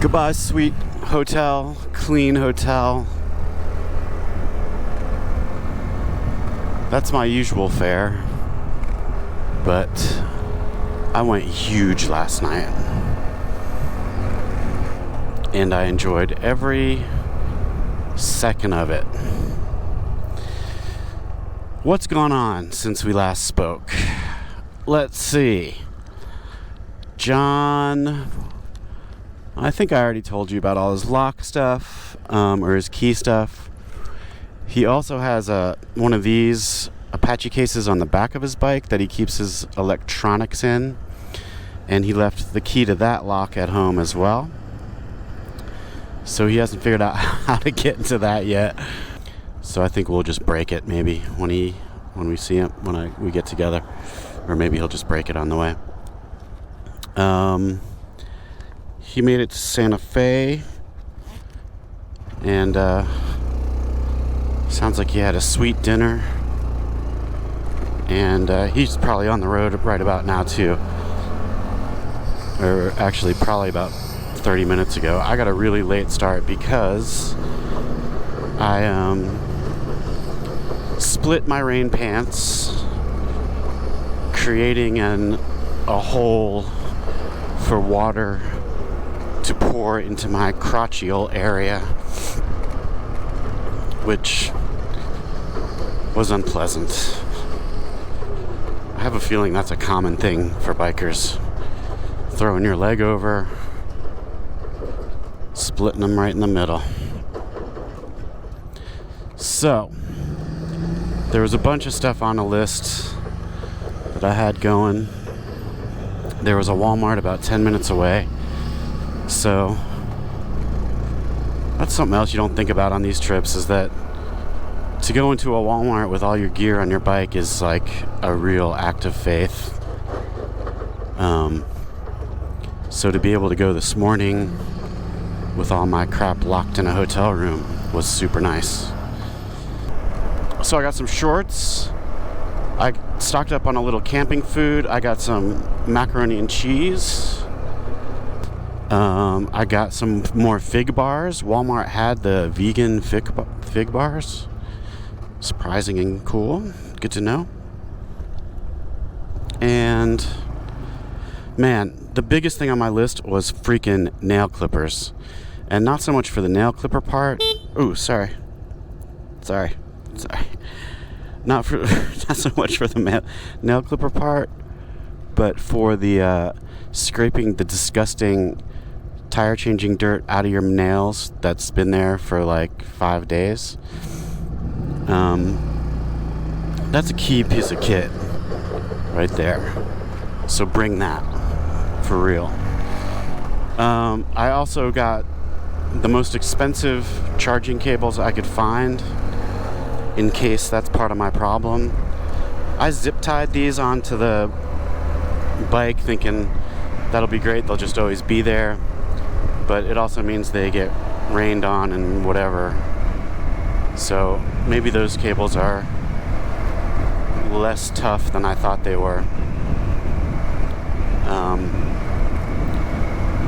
Goodbye, sweet hotel, clean hotel. That's my usual fare, but I went huge last night, and I enjoyed every second of it. What's gone on since we last spoke? Let's see. John, I think I already told you about all his lock stuff, or his key stuff. He also has one of these Apache cases on the back of his bike that he keeps his electronics in, and he left the key to that lock at home as well. So he hasn't figured out how to get into that yet. So I think we'll just break it maybe when we see him, we get together, or maybe he'll just break it on the way. He made it to Santa Fe, and sounds like he had a sweet dinner, and he's probably on the road right about now too, or actually probably about 30 minutes ago. I got a really late start because I split my rain pants, creating a hole for water to pour into my crotchial area, which was unpleasant. I have a feeling that's a common thing for bikers. Throwing your leg over, splitting them right in the middle. So, there was a bunch of stuff on a list that I had going. There was a Walmart about 10 minutes away. So, that's something else you don't think about on these trips, is that to go into a Walmart with all your gear on your bike is like a real act of faith. So to be able to go this morning with all my crap locked in a hotel room was super nice. So I got some shorts. I stocked up on a little camping food. I got some macaroni and cheese. I got some more fig bars. Walmart had the vegan fig bars. Surprising and cool. Good to know. And man, the biggest thing on my list was freaking nail clippers. And not so much for the nail clipper part. Ooh, sorry. Not so much for the nail clipper part, but for the scraping the disgusting tire changing dirt out of your nails that's been there for like 5 days. That's a key piece of kit right there. So bring that for real. I also got the most expensive charging cables I could find in case that's part of my problem. I zip tied these onto the bike thinking that'll be great, they'll just always be there, but it also means they get rained on and whatever. So maybe those cables are less tough than I thought they were.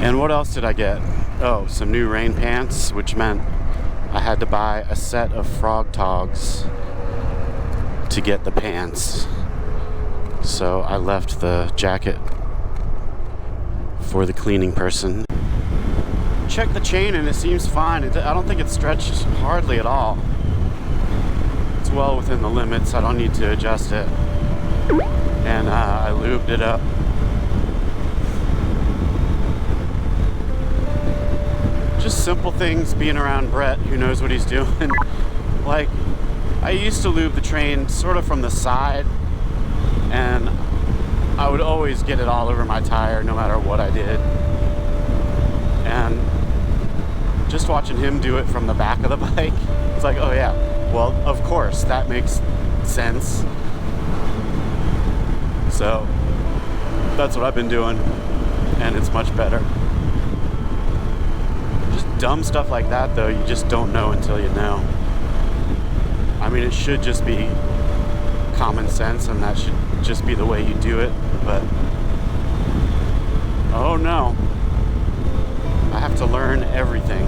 And what else did I get? Oh, some new rain pants, which meant I had to buy a set of frog togs to get the pants. So I left the jacket for the cleaning person. Check the chain and it seems fine. I don't think it stretched hardly at all. It's well within the limits. I don't need to adjust it. And I lubed it up. Just simple things, being around Brett, who knows what he's doing. Like, I used to lube the train sort of from the side, and I would always get it all over my tire no matter what I did. And just watching him do it from the back of the bike, it's like, oh yeah, well, of course, that makes sense. So that's what I've been doing, and it's much better. Dumb stuff like that, though, you just don't know until you know. I mean, it should just be common sense, and that should just be the way you do it, but oh no. I have to learn everything.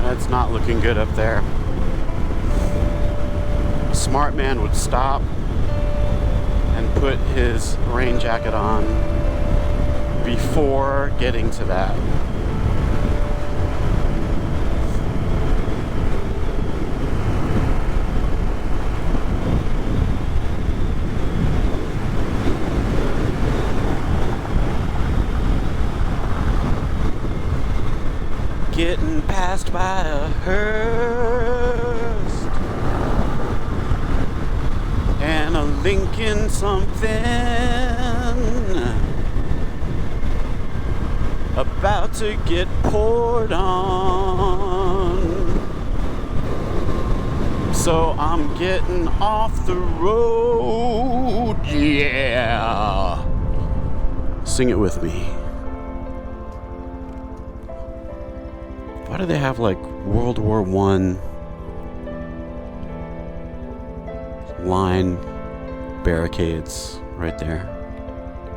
That's not looking good up there. A smart man would stop and put his rain jacket on before getting to that. Getting passed by a hearse and a Lincoln something, about to get poured on. So I'm getting off the road, yeah. Sing it with me. Why do they have like World War I line barricades right there?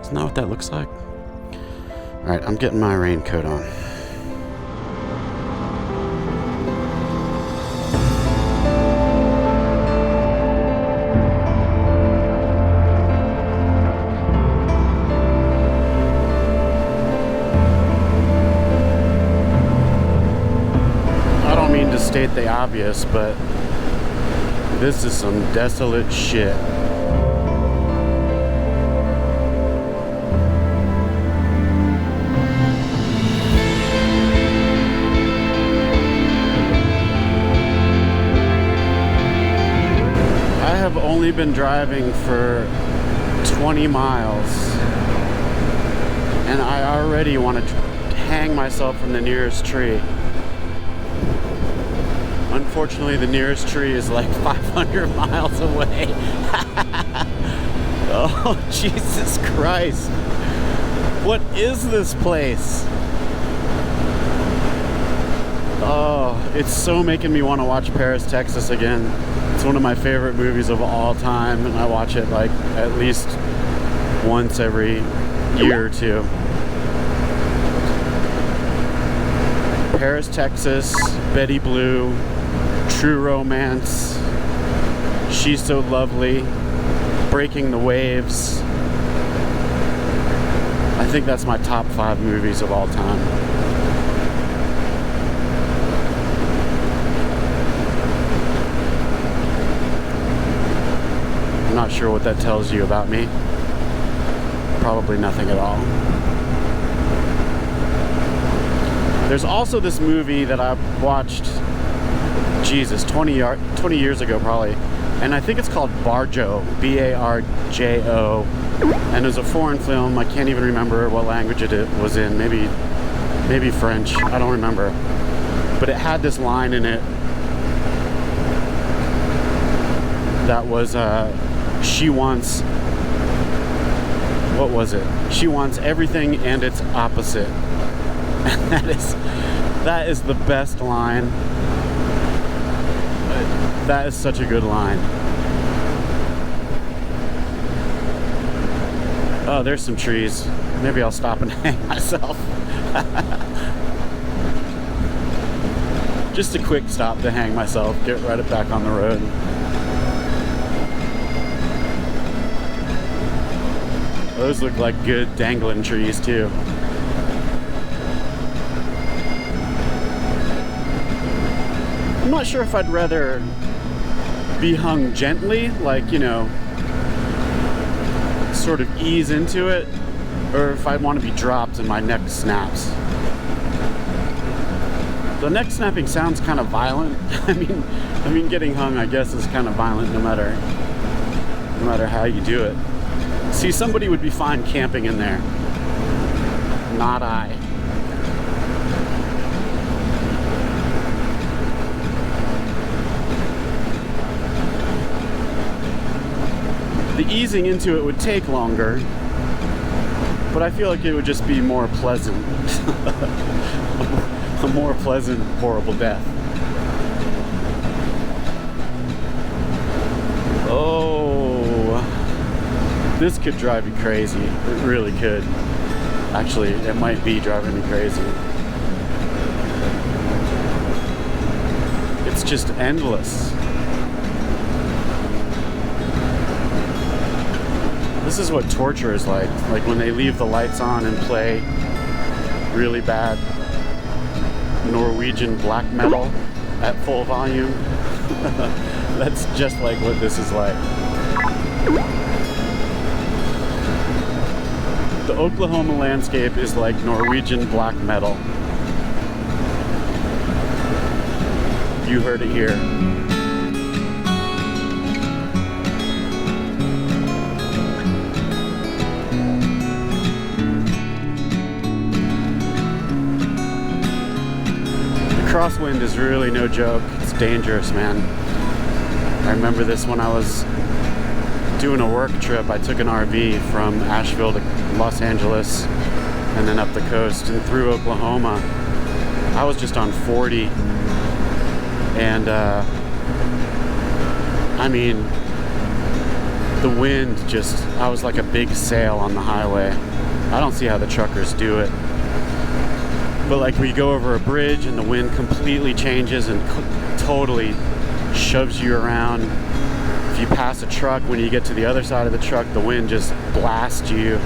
Isn't that what that looks like? Alright, I'm getting my raincoat on. State the obvious, but this is some desolate shit. I have only been driving for 20 miles and I already want to hang myself from the nearest tree. Unfortunately, the nearest tree is like 500 miles away. Oh, Jesus Christ. What is this place? Oh, it's so making me want to watch Paris, Texas again. It's one of my favorite movies of all time, and I watch it like at least once every year or two. Paris, Texas, Betty Blue, True Romance, She's So Lovely, Breaking the Waves. I think that's my top 5 movies of all time. I'm not sure what that tells you about me. Probably nothing at all. There's also this movie that I watched, Jesus, 20 years ago probably, and I think it's called Barjo, B-A-R-J-O, and it was a foreign film. I can't even remember what language it was in, maybe French, I don't remember, but it had this line in it that was, she wants, what was it? She wants everything and its opposite. And that is the best line. That is such a good line. Oh, there's some trees. Maybe I'll stop and hang myself. Just a quick stop to hang myself, get right back on the road. Those look like good dangling trees too. I'm not sure if I'd rather be hung gently, like, you know, sort of ease into it, or if I'd want to be dropped and my neck snaps. The neck snapping sounds kind of violent. I mean, getting hung, I guess, is kind of violent no matter how you do it. See, somebody would be fine camping in there. Not I. The easing into it would take longer, but I feel like it would just be more pleasant. A more pleasant, horrible death. Oh, this could drive you crazy. It really could. Actually, it might be driving me crazy. It's just endless. This is what torture is like when they leave the lights on and play really bad Norwegian black metal at full volume. That's just like what this is like. The Oklahoma landscape is like Norwegian black metal. You heard it here. The crosswind is really no joke. It's dangerous, man. I remember this when I was doing a work trip. I took an RV from Asheville to Los Angeles and then up the coast and through Oklahoma. I was just on 40 and I mean the wind just, I was like a big sail on the highway. I don't see how the truckers do it, but like we go over a bridge and the wind completely changes and totally shoves you around. If you pass a truck, when you get to the other side of the truck, the wind just blasts you,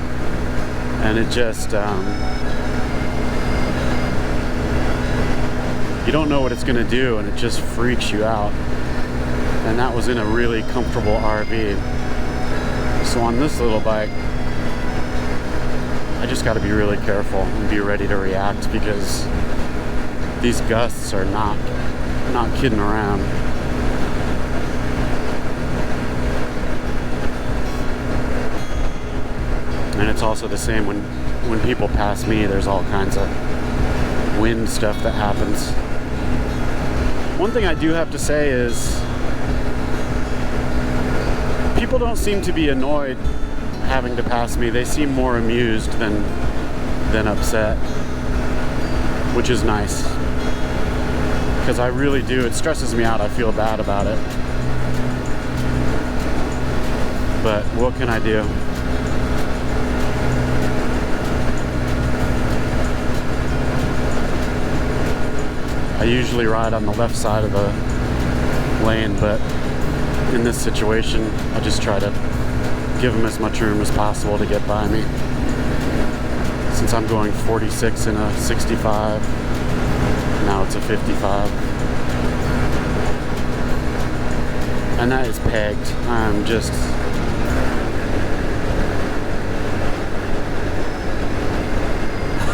and it just you don't know what it's gonna do, and it just freaks you out. And that was in a really comfortable RV. So on this little bike, I just got to be really careful and be ready to react, because these gusts are not kidding around. And it's also the same when people pass me. There's all kinds of wind stuff that happens. One thing I do have to say is people don't seem to be annoyed having to pass me. They seem more amused than upset, which is nice, because I really do. It stresses me out. I feel bad about it, but what can I do? I usually ride on the left side of the lane, but in this situation, I just try to give them as much room as possible to get by me. Since I'm going 46 in a 65, now it's a 55. And that is pegged. I'm just...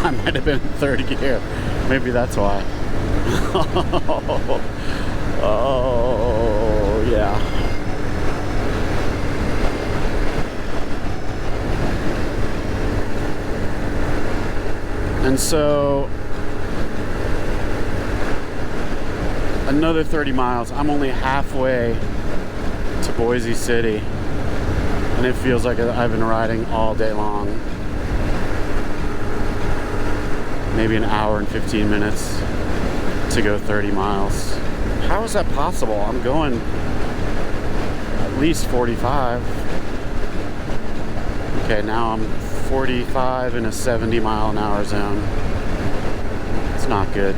I might have been in third gear. Maybe that's why. Oh, yeah. And so, another 30 miles. I'm only halfway to Boise City, and it feels like I've been riding all day long. Maybe an hour and 15 minutes to go 30 miles. How is that possible? I'm going at least 45. Okay, now I'm 45 in a 70 mile an hour zone. It's not good.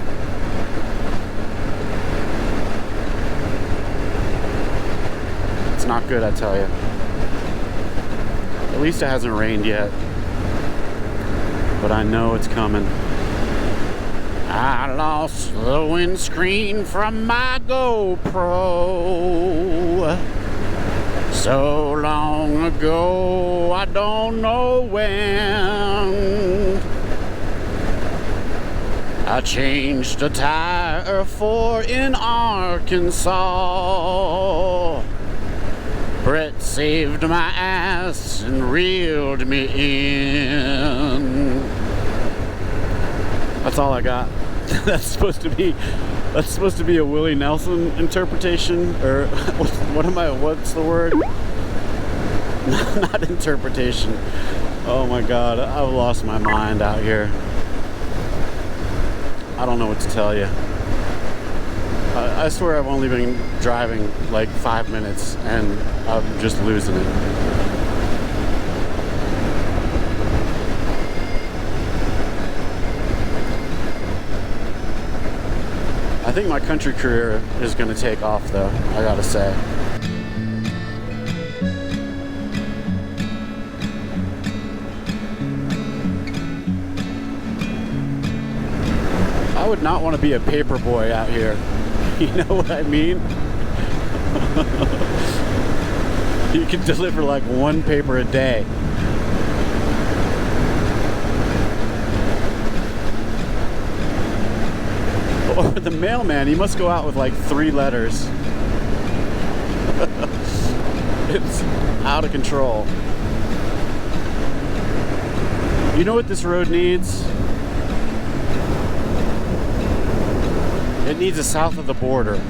It's not good, I tell you. At least it hasn't rained yet, but I know it's coming. I lost the windscreen from my GoPro so long ago, I don't know when. I changed a tire for in Arkansas. Brett saved my ass and reeled me in. That's all I got. That's supposed to be a Willie Nelson interpretation, or what's the word? Not interpretation. Oh my God, I've lost my mind out here. I don't know what to tell you. I swear I've only been driving like 5 minutes and I'm just losing it. I think my country career is going to take off, though, I gotta say. I would not want to be a paper boy out here. You know what I mean? You can deliver like one paper a day. Or the mailman, he must go out with like 3 letters. It's out of control. You know what this road needs? It needs a south of the border.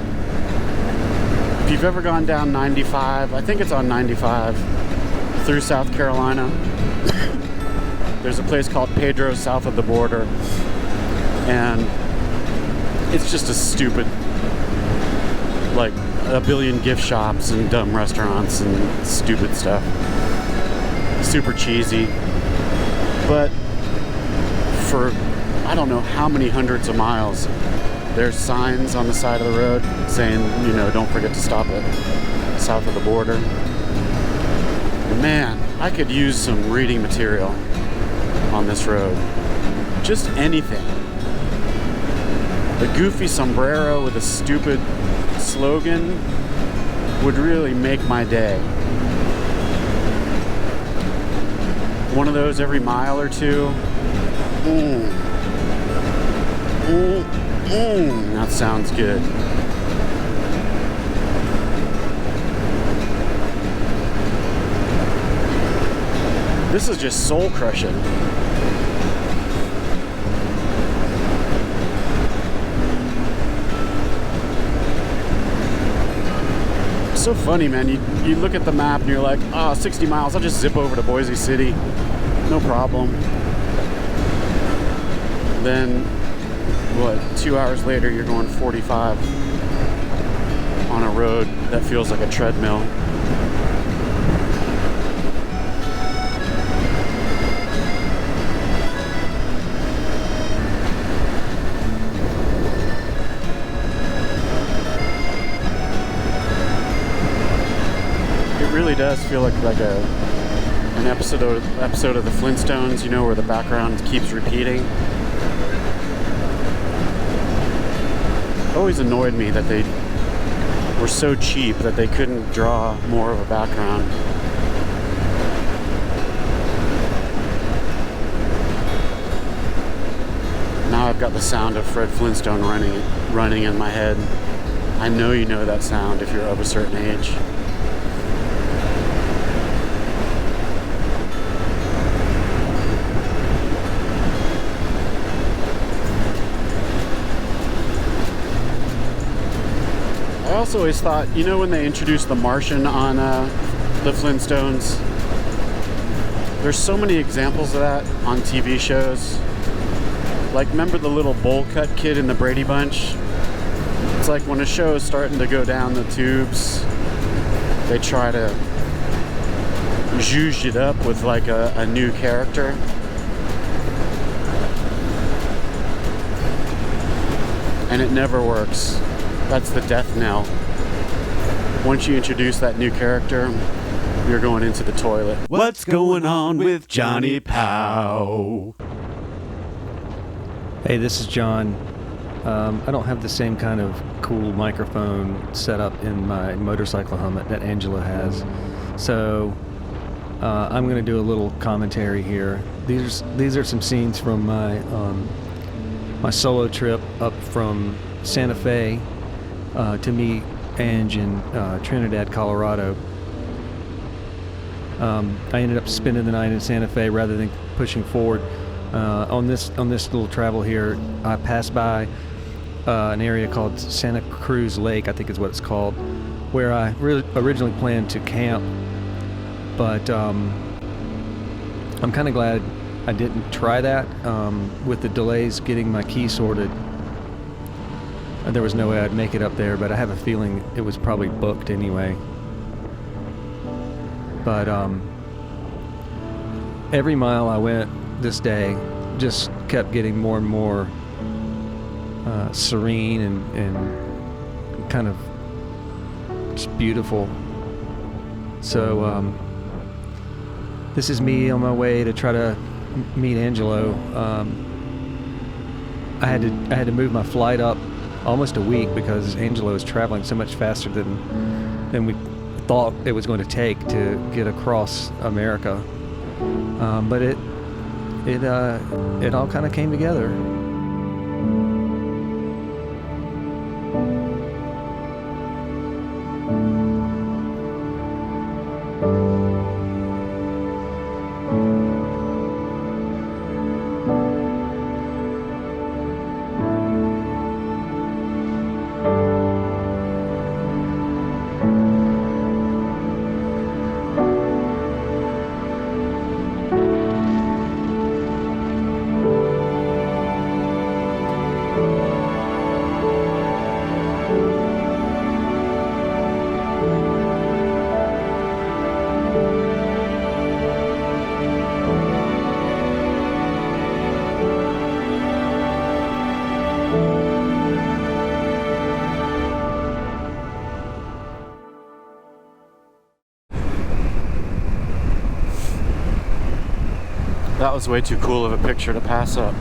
If you've ever gone down 95, I think it's on 95, through South Carolina, there's a place called Pedro south of the border, and it's just a stupid, like a billion gift shops and dumb restaurants and stupid stuff. Super cheesy. But for I don't know how many hundreds of miles, there's signs on the side of the road saying, you know, don't forget to stop at south of the border. Man, I could use some reading material on this road. Just anything. A goofy sombrero with a stupid slogan would really make my day. One of those every mile or two. That sounds good. This is just soul crushing. So funny, man. You look at the map and you're like, 60 miles, I'll just zip over to Boise City. No problem. Then, 2 hours later, you're going 45 on a road that feels like a treadmill. It really does feel like an episode of the Flintstones, you know, where the background keeps repeating. Always annoyed me that they were so cheap that they couldn't draw more of a background. Now I've got the sound of Fred Flintstone running in my head. I know you know that sound if you're of a certain age. I also always thought, you know, when they introduced the Martian on the Flintstones, there's so many examples of that on TV shows. Like, remember the little bowl cut kid in the Brady Bunch? It's like when a show is starting to go down the tubes, they try to zhuzh it up with like a new character. And it never works. That's the death knell. Once you introduce that new character, you're going into the toilet. What's going on with Johnny Pow? Hey, this is John. I don't have the same kind of cool microphone set up in my motorcycle helmet that Angela has. So I'm going to do a little commentary here. These are some scenes from my solo trip up from Santa Fe to meet Ange in Trinidad, Colorado. I ended up spending the night in Santa Fe rather than pushing forward. On this little travel here, I passed by an area called Santa Cruz Lake, I think is what it's called, where I originally planned to camp, but I'm kind of glad I didn't try that. With the delays getting my key sorted, there was no way I'd make it up there, but I have a feeling it was probably booked anyway. But every mile I went this day just kept getting more and more serene and kind of just beautiful. So this is me on my way to try to meet Angelo. I had to move my flight up almost a week because Angelo is traveling so much faster than we thought it was going to take to get across America. But it all kind of came together. That was way too cool of a picture to pass up.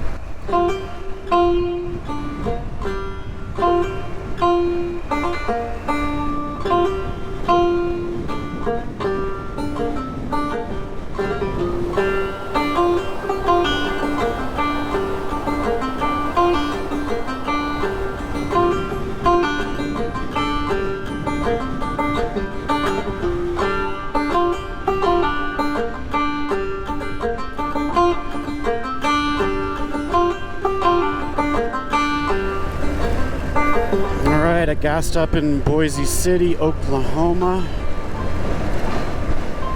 I gassed up in Boise City, Oklahoma.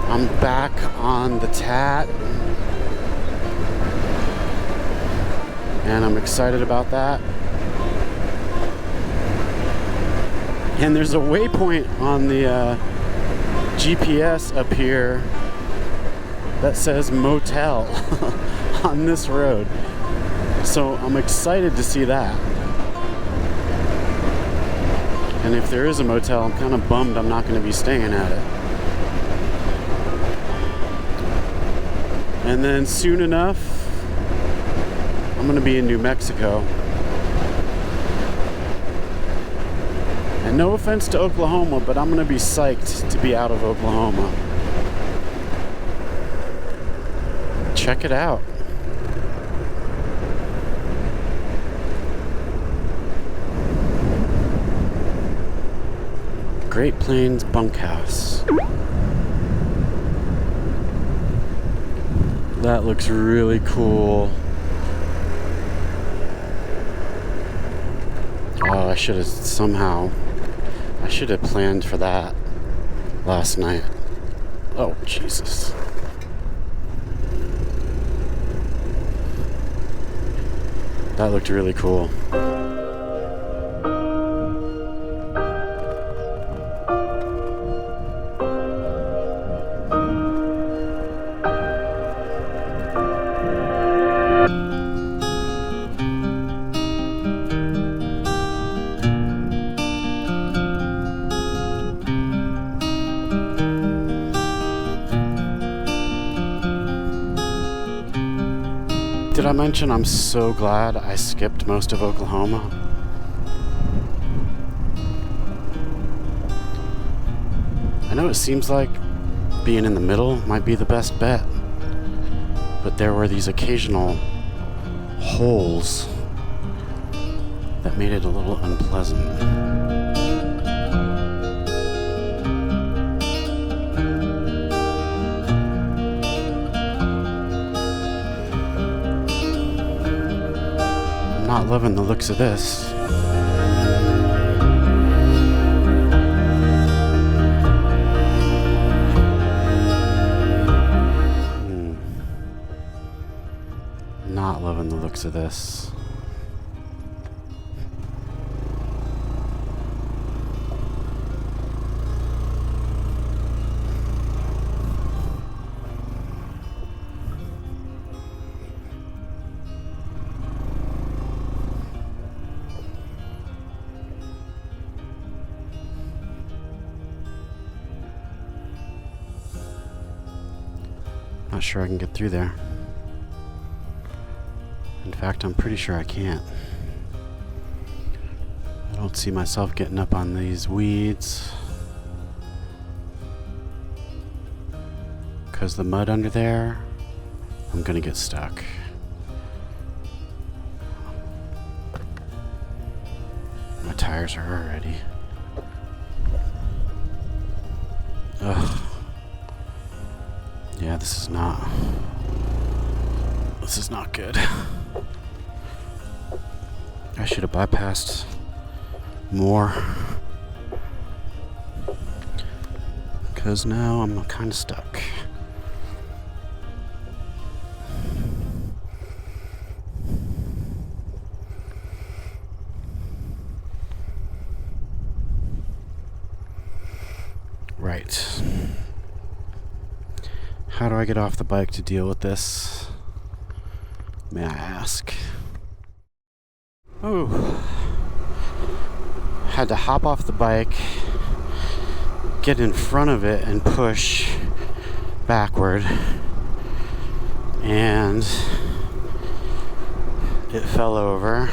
I'm back on the TAT, and I'm excited about that. And there's a waypoint on the GPS up here that says motel on this road. So I'm excited to see that. And if there is a motel, I'm kind of bummed I'm not going to be staying at it. And then soon enough, I'm going to be in New Mexico. And no offense to Oklahoma, but I'm going to be psyched to be out of Oklahoma. Check it out. Great Plains Bunkhouse. That looks really cool. Oh, I should have planned for that last night. Oh, Jesus. That looked really cool. Did I mention I'm so glad I skipped most of Oklahoma? I know it seems like being in the middle might be the best bet, but there were these occasional holes that made it a little unpleasant. Not loving the looks of this. Not loving the looks of this. Not sure I can get through there. In fact, I'm pretty sure I can't. I don't see myself getting up on these weeds. Because the mud under there, I'm gonna get stuck. My tires are already. Ugh. Yeah, this is not good. I should have bypassed more. Because now I'm kind of stuck. Right. How do I get off the bike to deal with this? May I ask? Oh. Had to hop off the bike, get in front of it and push backward. And it fell over.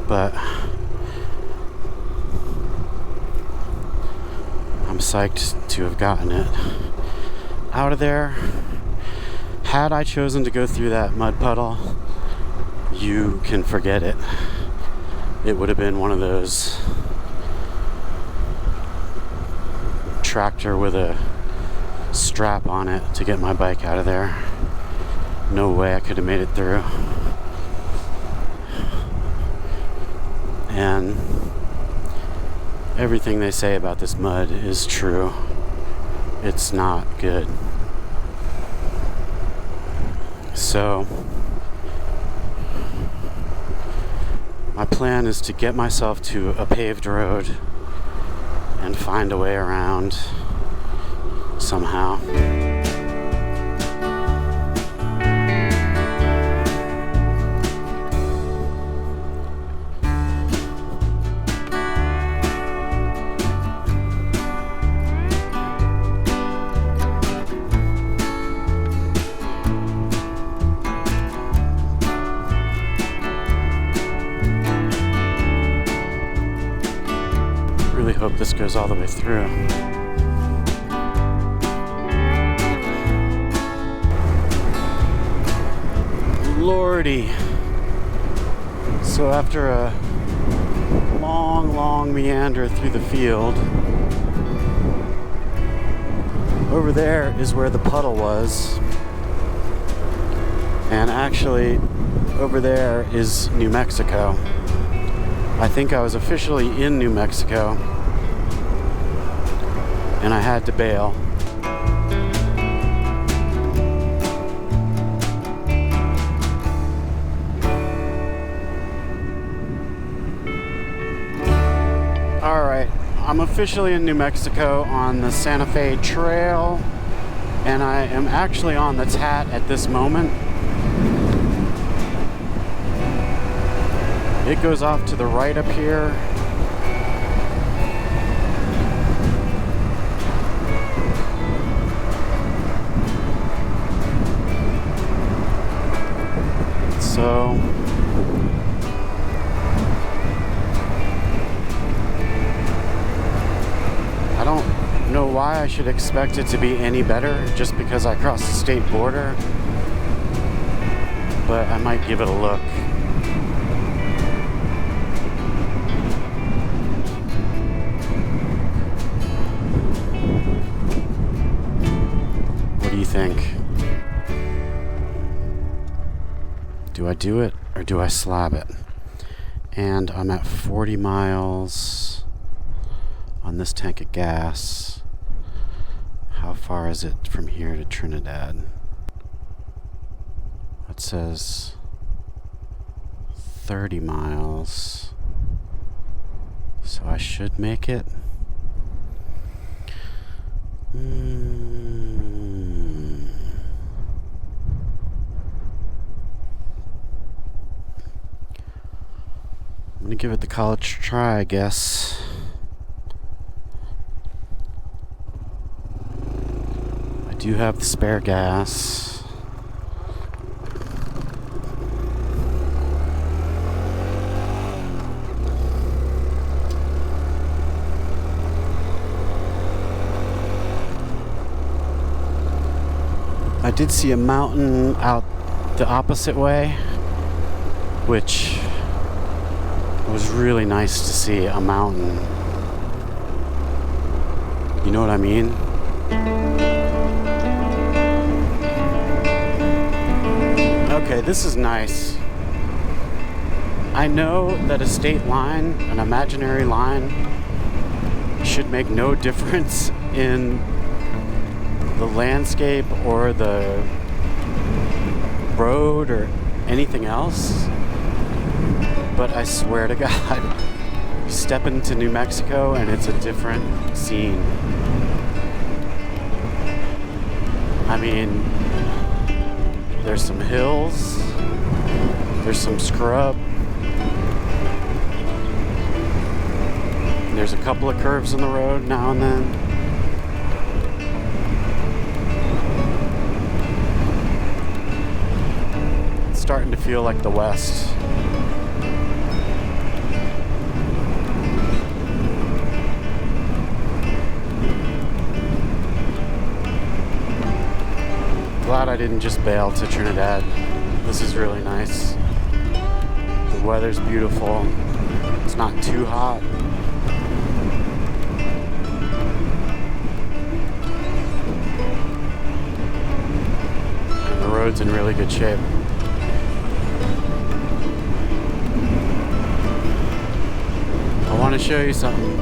But I'm psyched to have gotten it out of there. Had I chosen to go through that mud puddle, you can forget it. It would have been one of those tractor with a strap on it to get my bike out of there. No way I could have made it through. And everything they say about this mud is true. It's not good. So, my plan is to get myself to a paved road and find a way around somehow. Hope this goes all the way through. Lordy. So after a long meander through the field, over there is where the puddle was. And actually, over there is New Mexico. I think I was officially in New Mexico. And I had to bail. Alright, I'm officially in New Mexico on the Santa Fe Trail, and I am actually on the TAT at this moment. It goes off to the right up here. So I don't know why I should expect it to be any better just because I crossed the state border, but I might give it a look. What do you think? Do I do it or do I slab it? And I'm at 40 miles on this tank of gas. How far is it from here to Trinidad? It says 30 miles. So I should make it. I'm gonna give it the college try, I guess. I do have the spare gas. I did see a mountain out the opposite way, which was really nice to see a mountain. You know what I mean? Okay, this is nice. I know that a state line, an imaginary line, should make no difference in the landscape or the road or anything else, but I swear to God, you step into New Mexico and it's a different scene. I mean, there's some hills, there's some scrub, there's a couple of curves in the road now and then. It's starting to feel like the West. Glad I didn't just bail to Trinidad. This is really nice. The weather's beautiful. It's not too hot. And the road's in really good shape. I want to show you something.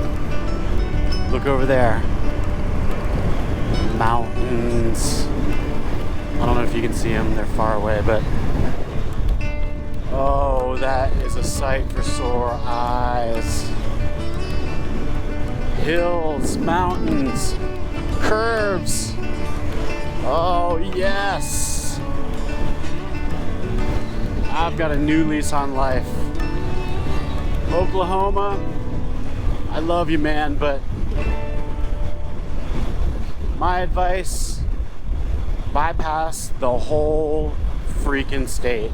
Look over there. Mountains. I don't know if you can see them, they're far away, but oh, that is a sight for sore eyes. Hills, mountains, curves. Oh, yes. I've got a new lease on life. Oklahoma, I love you, man, but my advice, bypass the whole freaking state.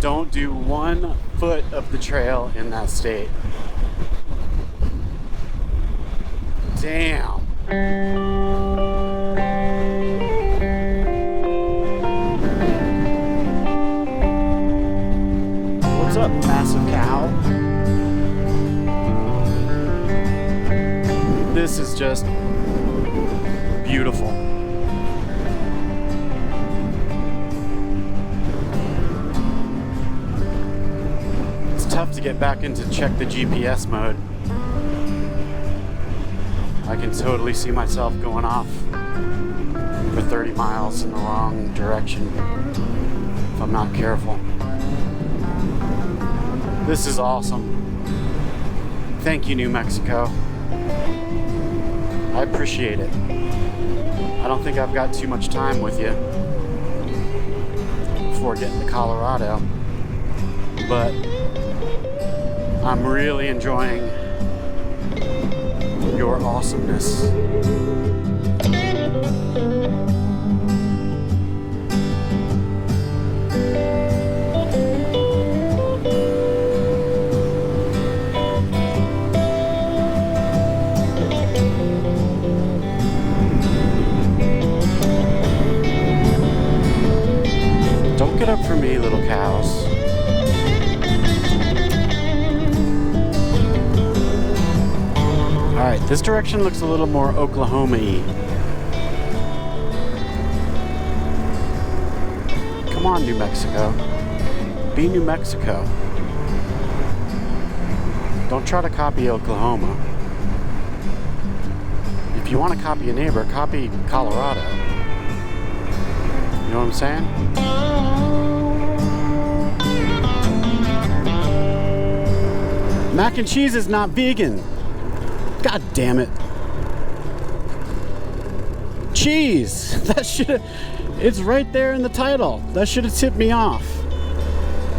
Don't do 1 foot of the trail in that state. Damn. What's up, massive cow? This is just beautiful. Tough to get back into check the GPS mode. I can totally see myself going off for 30 miles in the wrong direction if I'm not careful. This is awesome. Thank you, New Mexico. I appreciate it. I don't think I've got too much time with you before getting to Colorado, but I'm really enjoying your awesomeness. Don't get up for me, little cows. Alright, this direction looks a little more Oklahoma-y. Come on, New Mexico. Be New Mexico. Don't try to copy Oklahoma. If you want to copy a neighbor, copy Colorado. You know what I'm saying? Mac and cheese is not vegan. God damn it. Cheese! That should it's right there in the title. That should have tipped me off.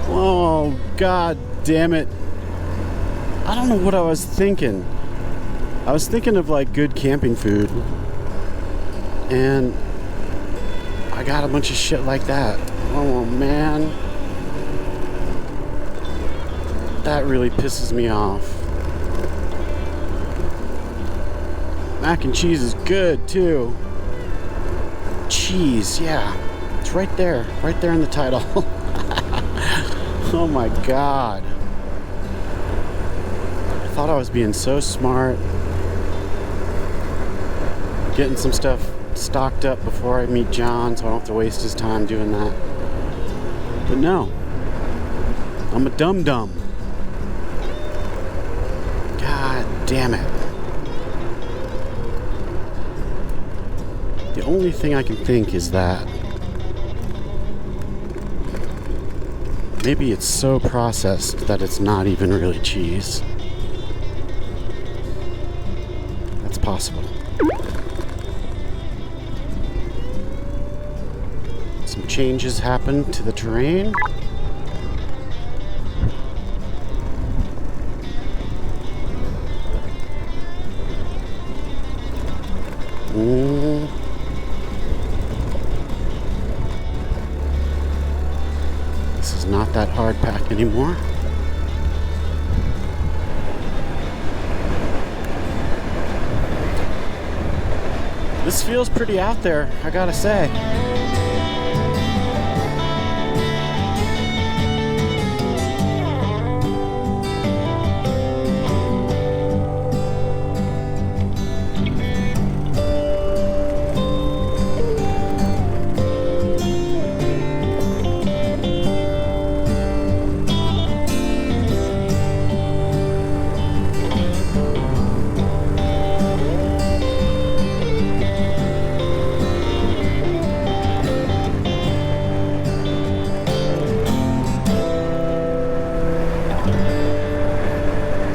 Oh, god damn it. I don't know what I was thinking. I was thinking of like good camping food. And I got a bunch of shit like that. Oh man. That really pisses me off. Mac and cheese is good too. Cheese, yeah. It's right there in the title. Oh my god. I thought I was being so smart. Getting some stuff stocked up before I meet John so I don't have to waste his time doing that. But no. I'm a dum-dum. God damn it. The only thing I can think is that maybe it's so processed that it's not even really cheese. That's possible. Some changes happened to the terrain. This is not that hard pack anymore. This feels pretty out there, I gotta say.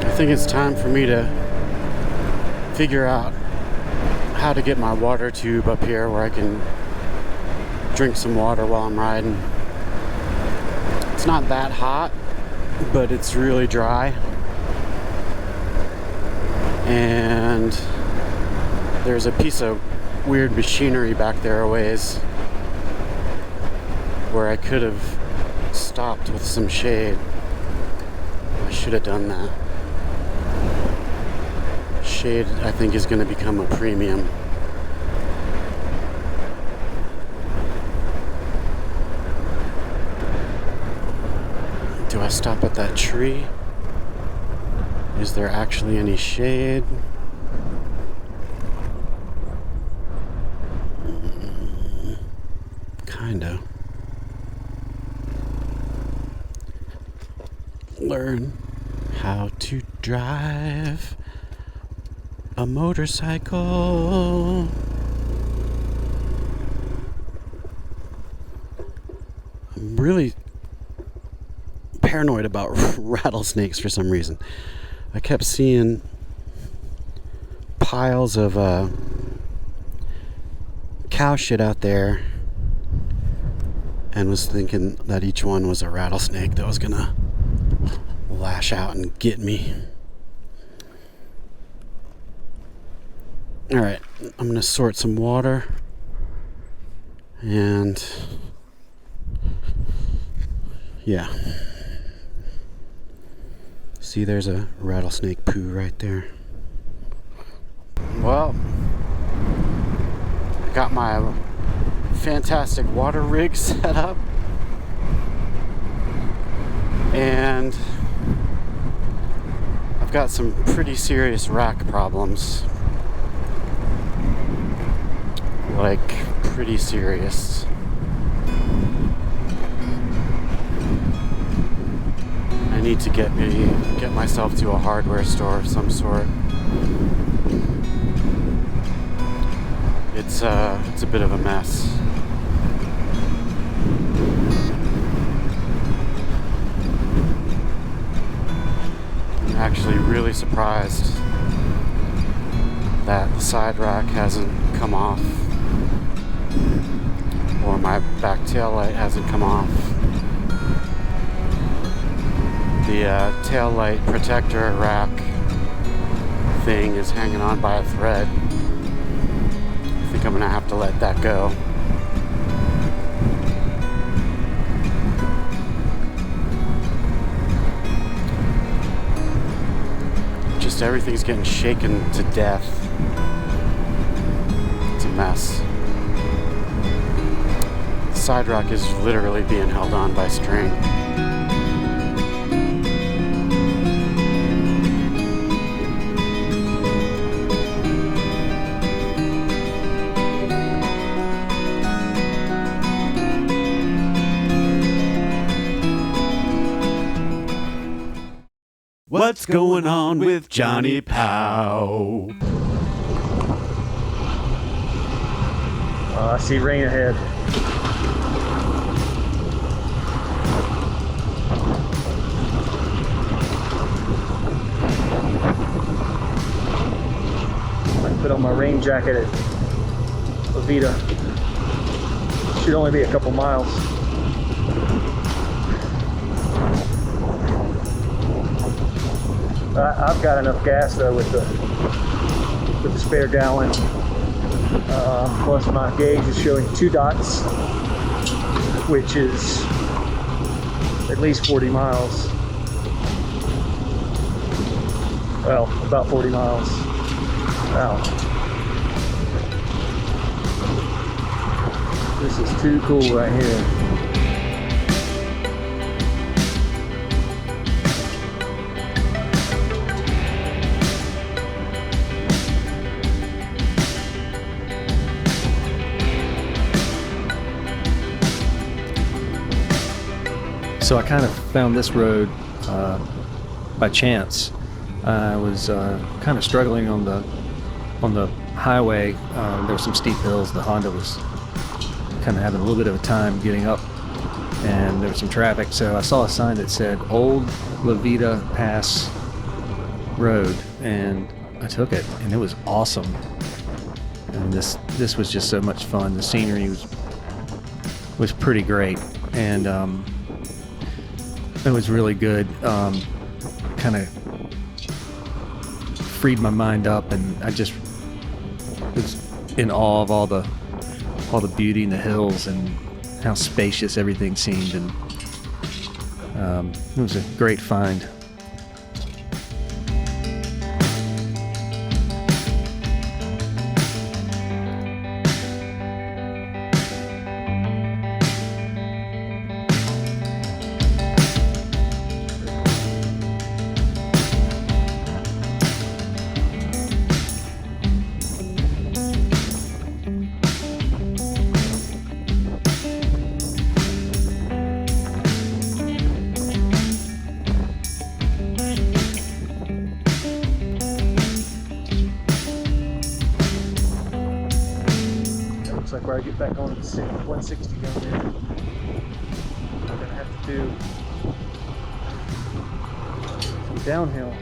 I think it's time for me to figure out how to get my water tube up here where I can drink some water while I'm riding. It's not that hot, but it's really dry. And there's a piece of weird machinery back there a ways where I could have stopped with some shade. I should have done that. Shade, I think, is going to become a premium. Do I stop at that tree? Is there actually any shade? Kinda. Learn how to drive a motorcycle. I'm really paranoid about rattlesnakes for some reason. I kept seeing piles of cow shit out there and was thinking that each one was a rattlesnake that was gonna lash out and get me. Alright, I'm gonna sort some water and yeah. See, there's a rattlesnake poo right there. Well, I got my fantastic water rig set up and I've got some pretty serious rack problems. Like, pretty serious. I need to get myself to a hardware store of some sort. It's a bit of a mess. I'm actually really surprised that the side rack hasn't come off. Or my back tail light hasn't come off. The tail light protector rack thing is hanging on by a thread. I think I'm gonna have to let that go. Just everything's getting shaken to death. It's a mess. The side rock is literally being held on by string. What's going on with Johnny Pow? I see rain ahead. I put on my rain jacket at Veta. Should only be a couple miles. I've got enough gas though with the spare gallon. Plus my gauge is showing 2 dots, which is at least 40 miles. Well, about 40 miles. Wow. This is too cool right here. So I kind of found this road by chance. I was kind of struggling on the highway. There were some steep hills. The Honda was kind of having a little bit of a time getting up, and there was some traffic. So I saw a sign that said Old Veta Pass Road, and I took it, and it was awesome. And this was just so much fun. The scenery was pretty great, and it was really good. Kind of freed my mind up, and I just was in awe of all the beauty in the hills and how spacious everything seemed, and it was a great find. Looks like where I get back on the 160 down there, I'm gonna have to do some downhill.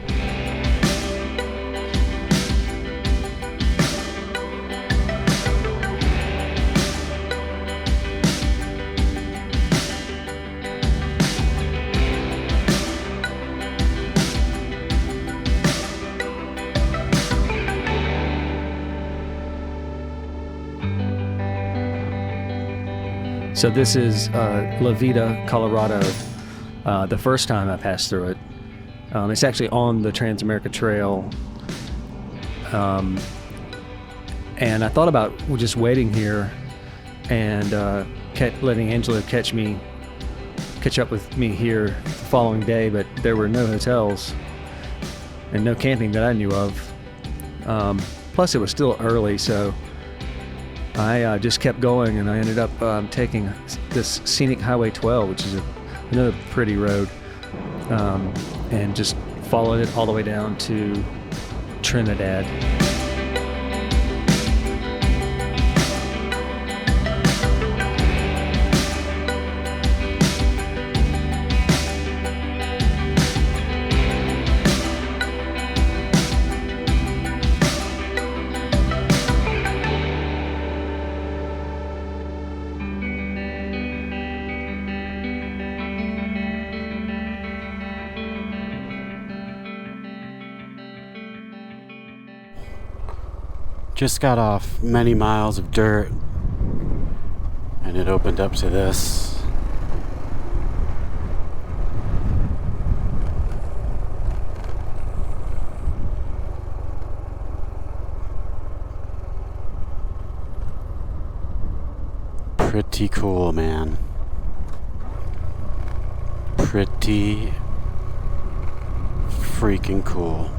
So this is La Veta, Colorado. The first time I passed through it. It's actually on the Trans-America Trail. And I thought about just waiting here and letting Angela catch up with me here the following day, but there were no hotels and no camping that I knew of. Plus it was still early, so I just kept going, and I ended up taking this scenic Highway 12, which is another pretty road, and just followed it all the way down to Trinidad. Just got off many miles of dirt, and it opened up to this. Pretty cool, man. Pretty freaking cool.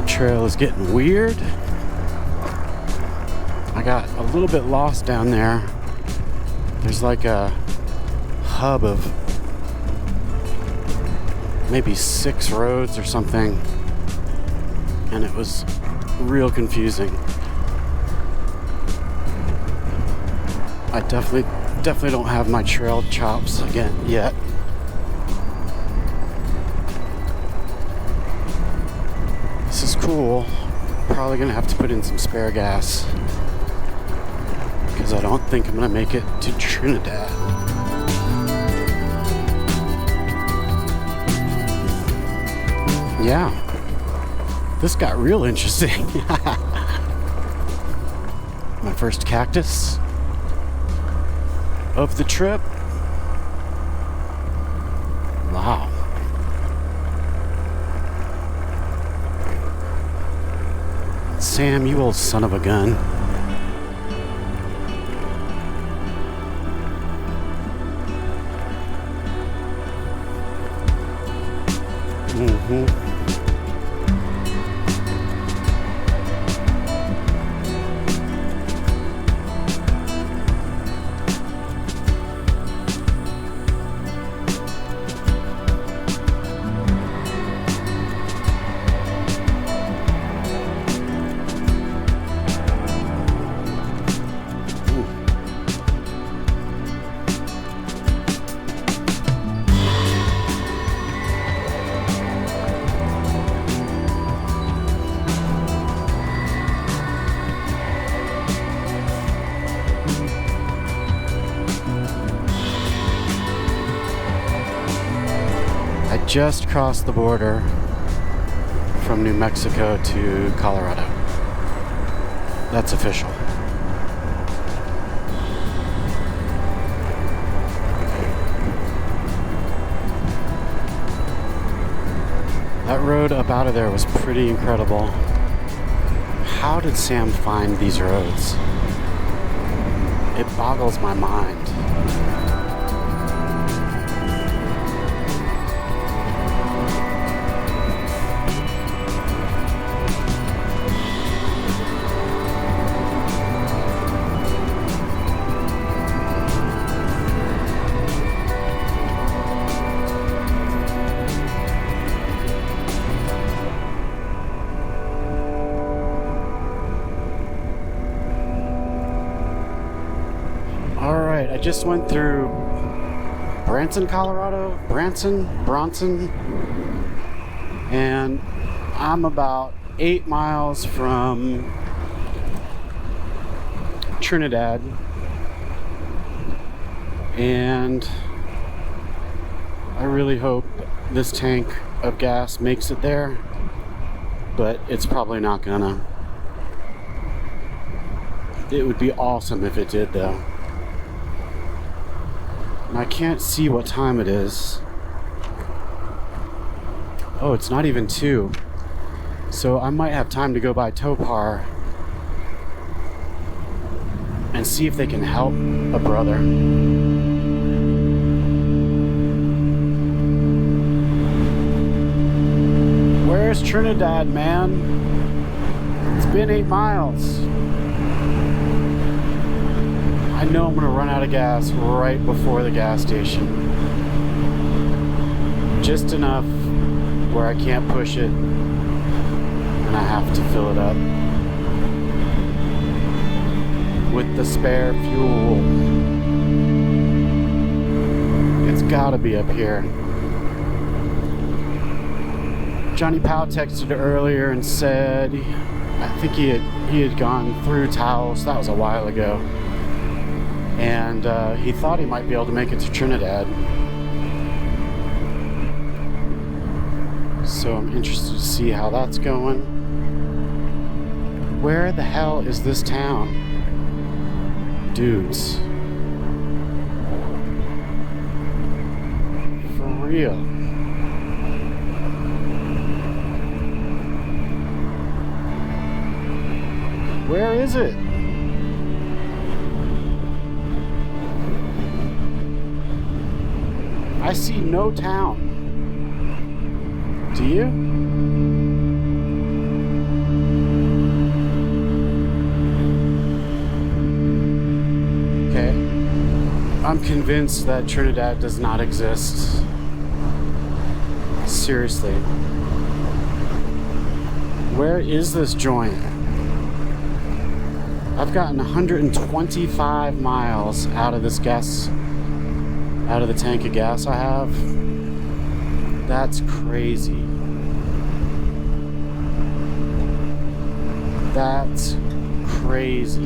Trail is getting weird. I got a little bit lost down there. There's like a hub of maybe 6 roads or something, and it was real confusing. I definitely don't have my trail chops again yet. This is cool. Probably gonna have to put in some spare gas because I don't think I'm gonna make it to Trinidad. Yeah, this got real interesting. My first cactus of the trip. Wow. Sam, you old son of a gun. Just crossed the border from New Mexico to Colorado. That's official. That road up out of there was pretty incredible. How did Sam find these roads? It boggles my mind. I just went through Bronson, and I'm about 8 miles from Trinidad, and I really hope this tank of gas makes it there, but it's probably not gonna. It would be awesome if it did, though. And I can't see what time it is. Oh, it's not even 2. So I might have time to go by Topar and see if they can help a brother. Where's Trinidad, man? It's been 8 miles. I know I'm gonna run out of gas right before the gas station. Just enough where I can't push it and I have to fill it up with the spare fuel. It's gotta be up here. Johnny Powell texted earlier and said, I think he had gone through Taos. That was a while ago. And he thought he might be able to make it to Trinidad. So I'm interested to see how that's going. Where the hell is this town? Dudes. For real. Where is it? I see no town. Do you? Okay. I'm convinced that Trinidad does not exist. Seriously. Where is this joint? I've gotten 125 miles out of this gas, out of the tank of gas I have. That's crazy. That's crazy.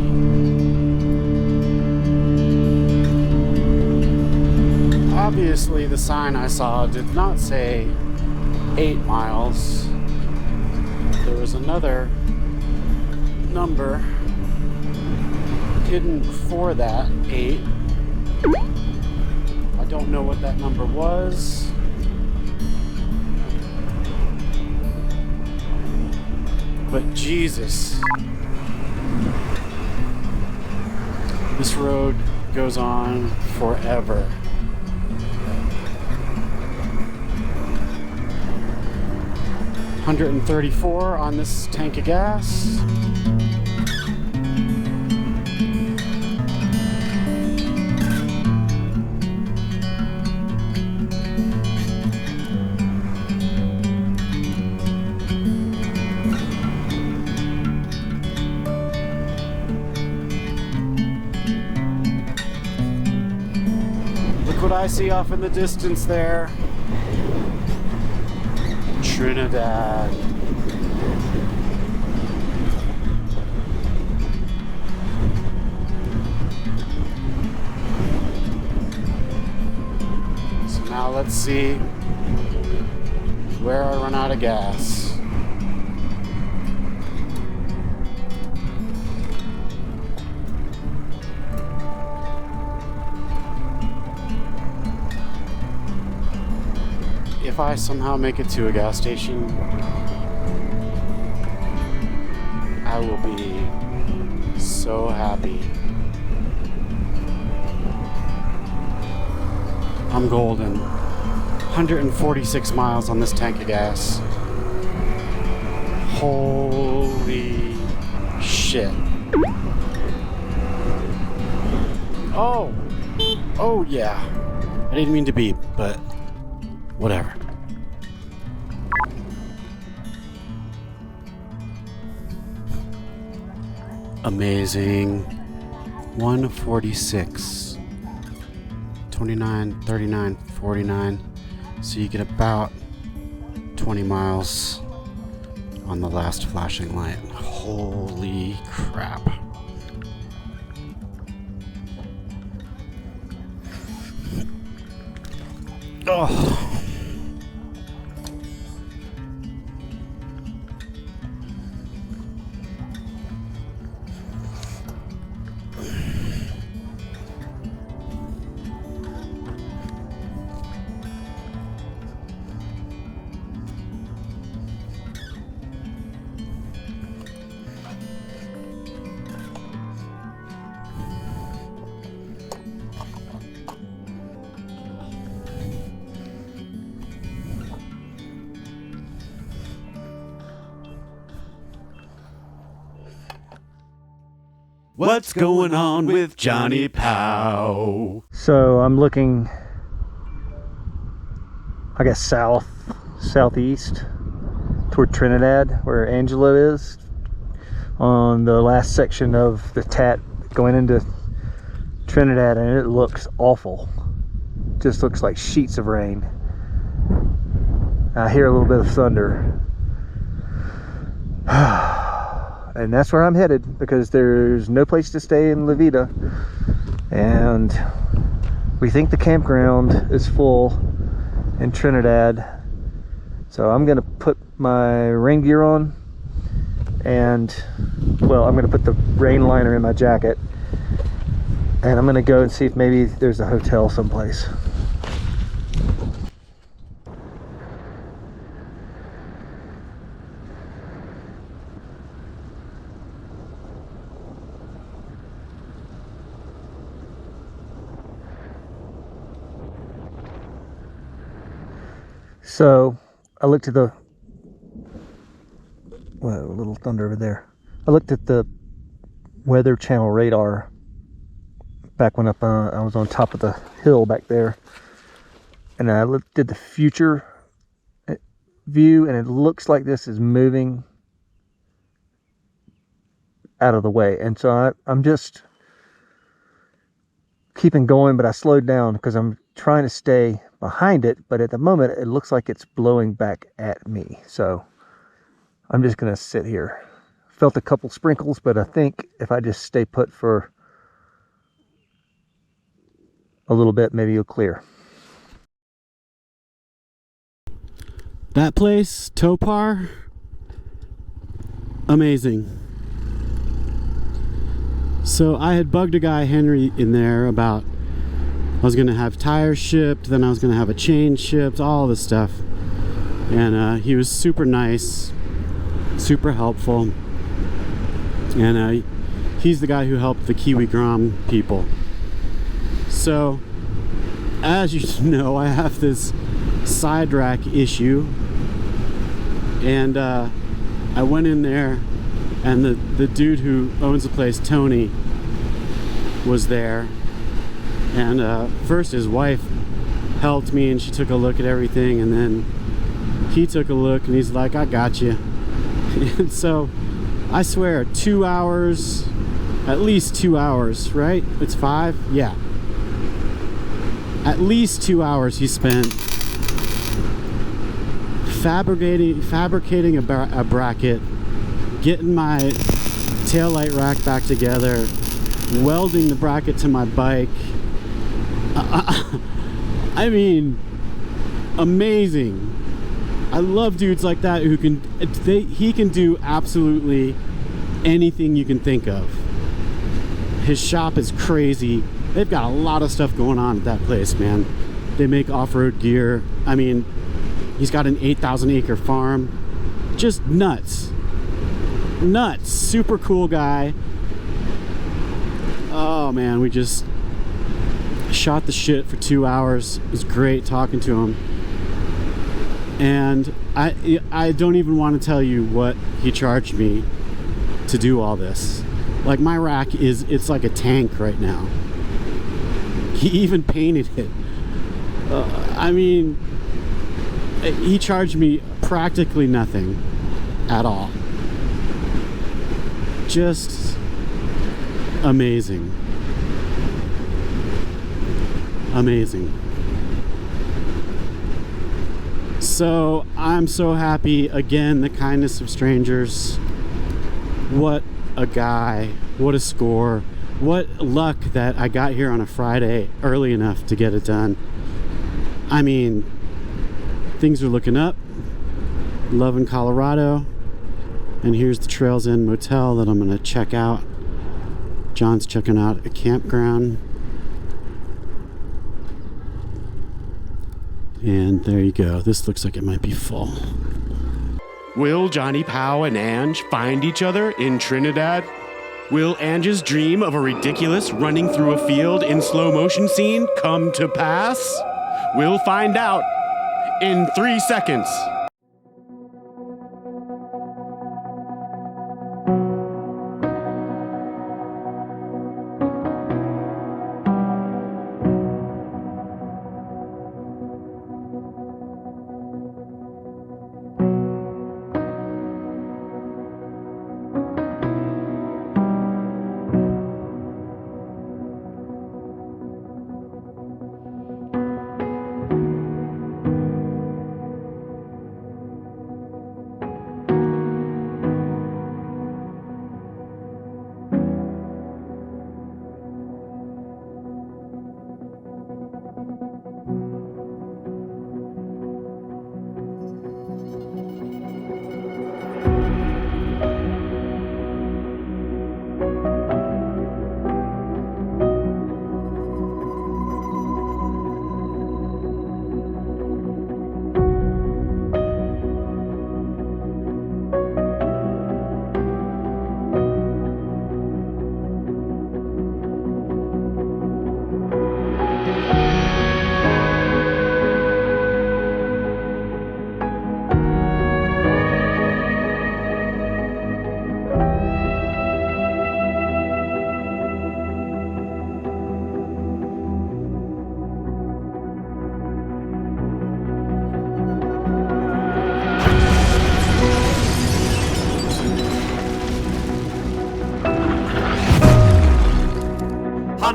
Obviously, the sign I saw did not say 8 miles. There was another number hidden before that, 8. I don't know what that number was. But Jesus, this road goes on forever. $134 on this tank of gas. What I see off in the distance there. Trinidad. So now let's see where I run out of gas. If I somehow make it to a gas station, I will be so happy. I'm golden. 146 miles on this tank of gas. Holy shit. Oh yeah. I didn't mean to beep, but whatever. Amazing. 146. 29, 39, 49. So you get about 20 miles on the last flashing light. Holy crap. Oh. What's going on with Johnny Pow? So I'm looking, I guess, southeast toward Trinidad, where Angela is, on the last section of the TAT going into Trinidad, and it looks awful. Just looks like sheets of rain. I hear a little bit of thunder. And that's where I'm headed, because there's no place to stay in La Veta, and we think the campground is full in Trinidad. So I'm gonna put my rain gear on, and well, I'm gonna put the rain liner in my jacket, and I'm gonna go and see if maybe there's a hotel someplace. So I looked at the, well, a little thunder over there. I looked at the Weather Channel radar back when I was on top of the hill back there, and I looked at the future view, and it looks like this is moving out of the way. And so I'm just keeping going, but I slowed down because I'm trying to stay behind it, but at the moment it looks like it's blowing back at me. So I'm just gonna sit here. Felt a couple sprinkles, but I think if I just stay put for a little bit, maybe it'll clear. That place, Topar, amazing. So I had bugged a guy, Henry, in there about I was gonna have tires shipped, then I was gonna have a chain shipped, all this stuff. And he was super nice, super helpful. And he's the guy who helped the Kiwi Grom people. So, as you know, I have this side rack issue. And I went in there, and the dude who owns the place, Tony, was there. And first his wife helped me, and she took a look at everything, and then he took a look, and he's like, I got you. And so I swear 2 hours, at least 2 hours, right? It's 5? Yeah. At least 2 hours he spent fabricating a bracket, getting my taillight rack back together, welding the bracket to my bike. I mean, amazing. I love dudes like that who can, he can do absolutely anything you can think of. His shop is crazy. They've got a lot of stuff going on at that place, man. They make off-road gear. I mean, he's got an 8,000 acre farm. Just nuts. Nuts. Super cool guy. Oh man, we just shot the shit for 2 hours. It was great talking to him. And I don't even want to tell you what he charged me to do all this. Like, my rack it's like a tank right now. He even painted it. I mean, he charged me practically nothing at all. Just amazing. Amazing. So I'm so happy. Again, the kindness of strangers. What a guy. What a score. What luck that I got here on a Friday early enough to get it done. I mean, things are looking up. Loving Colorado. And here's the Trails End Motel that I'm going to check out. John's checking out a campground. And there you go. This looks like it might be full. Will Johnny Pow and Ange find each other in Trinidad? Will Ange's dream of a ridiculous running through a field in slow motion scene come to pass? We'll find out in 3 seconds.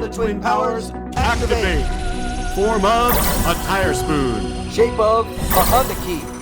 Pilot twin powers, activate. Form of a tire spoon. Shape of a Honda key.